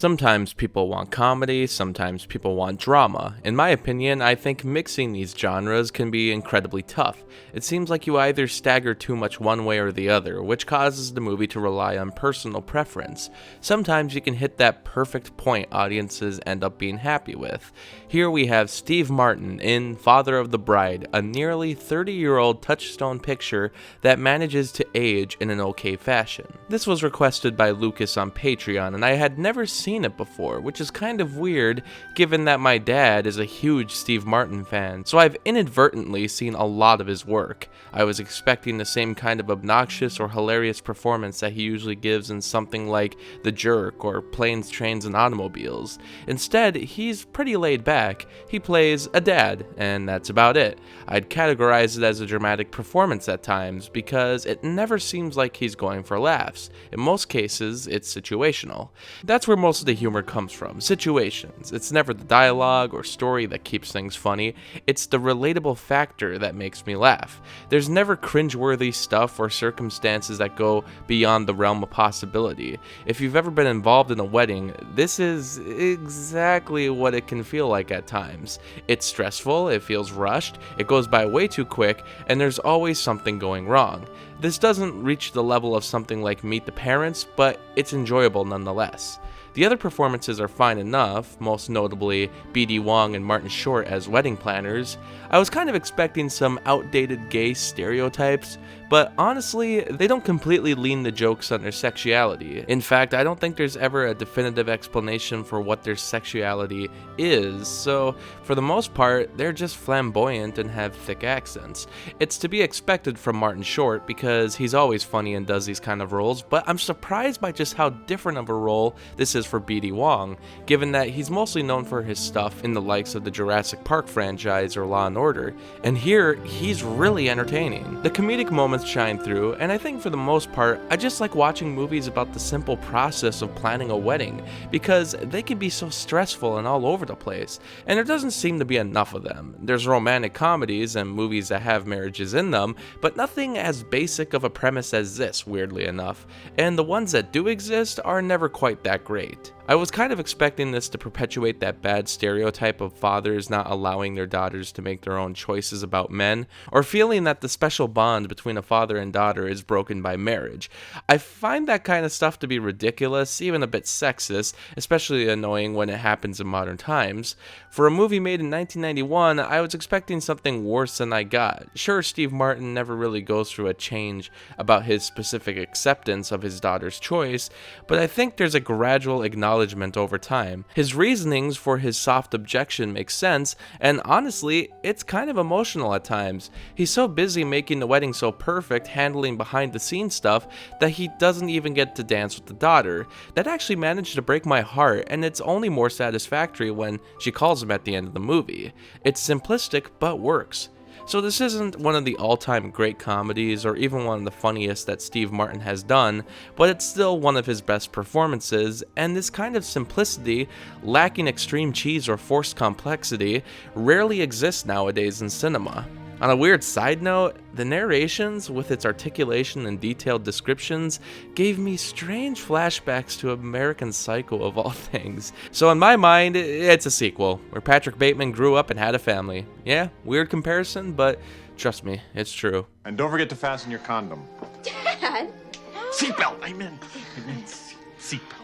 Sometimes people want comedy, sometimes people want drama. In my opinion, I think mixing these genres can be incredibly tough. It seems like you either stagger too much one way or the other, which causes the movie to rely on personal preference. Sometimes you can hit that perfect point audiences end up being happy with. Here we have Steve Martin in Father of the Bride, a nearly 30-year-old touchstone picture that manages to age in an okay fashion. This was requested by Lukas on Patreon, and I had never seen it before, which is kind of weird given that my dad is a huge Steve Martin fan, so I've inadvertently seen a lot of his work. I was expecting the same kind of obnoxious or hilarious performance that he usually gives in something like The Jerk or Planes, Trains, and Automobiles. Instead, he's pretty laid back. He plays a dad, and that's about it. I'd categorize it as a dramatic performance at times because it never seems like he's going for laughs. In most cases, it's situational. That's where most of the humor comes from, situations. It's never the dialogue or story that keeps things funny, it's the relatable factor that makes me laugh. There's never cringeworthy stuff or circumstances that go beyond the realm of possibility. If you've ever been involved in a wedding, this is exactly what it can feel like at times. It's stressful, it feels rushed, it goes by way too quick, and there's always something going wrong. This doesn't reach the level of something like Meet the Parents, but it's enjoyable nonetheless. The other performances are fine enough, most notably B.D. Wong and Martin Short as wedding planners. I was kind of expecting some outdated gay stereotypes, but honestly, they don't completely lean the jokes on their sexuality. In fact, I don't think there's ever a definitive explanation for what their sexuality is, so for the most part, they're just flamboyant and have thick accents. It's to be expected from Martin Short because he's always funny and does these kind of roles, but I'm surprised by just how different of a role this is for B.D. Wong, given that he's mostly known for his stuff in the likes of the Jurassic Park franchise or Law & Order, and here, he's really entertaining. The comedic moments shine through, and I think for the most part, I just like watching movies about the simple process of planning a wedding, because they can be so stressful and all over the place, and there doesn't seem to be enough of them. There's romantic comedies and movies that have marriages in them, but nothing as basic of a premise as this, weirdly enough, and the ones that do exist are never quite that great. I was kind of expecting this to perpetuate that bad stereotype of fathers not allowing their daughters to make their own choices about men, or feeling that the special bond between a father and daughter is broken by marriage. I find that kind of stuff to be ridiculous, even a bit sexist, especially annoying when it happens in modern times. For a movie made in 1991, I was expecting something worse than I got. Sure, Steve Martin never really goes through a change about his specific acceptance of his daughter's choice, but I think there's a gradual acknowledgement over time. His reasonings for his soft objection make sense, and honestly, it's kind of emotional at times. He's so busy making the wedding so perfect, handling behind the scenes stuff, that he doesn't even get to dance with the daughter. That actually managed to break my heart, and it's only more satisfactory when she calls him at the end of the movie. It's simplistic, but works. So this isn't one of the all-time great comedies or even one of the funniest that Steve Martin has done, but it's still one of his best performances, and this kind of simplicity, lacking extreme cheese or forced complexity, rarely exists nowadays in cinema. On a weird side note, the narrations, with its articulation and detailed descriptions, gave me strange flashbacks to American Psycho of all things. So in my mind, it's a sequel, where Patrick Bateman grew up and had a family. Yeah, weird comparison, but trust me, it's true. And don't forget to fasten your condom. Dad? Seatbelt, I meant seatbelt.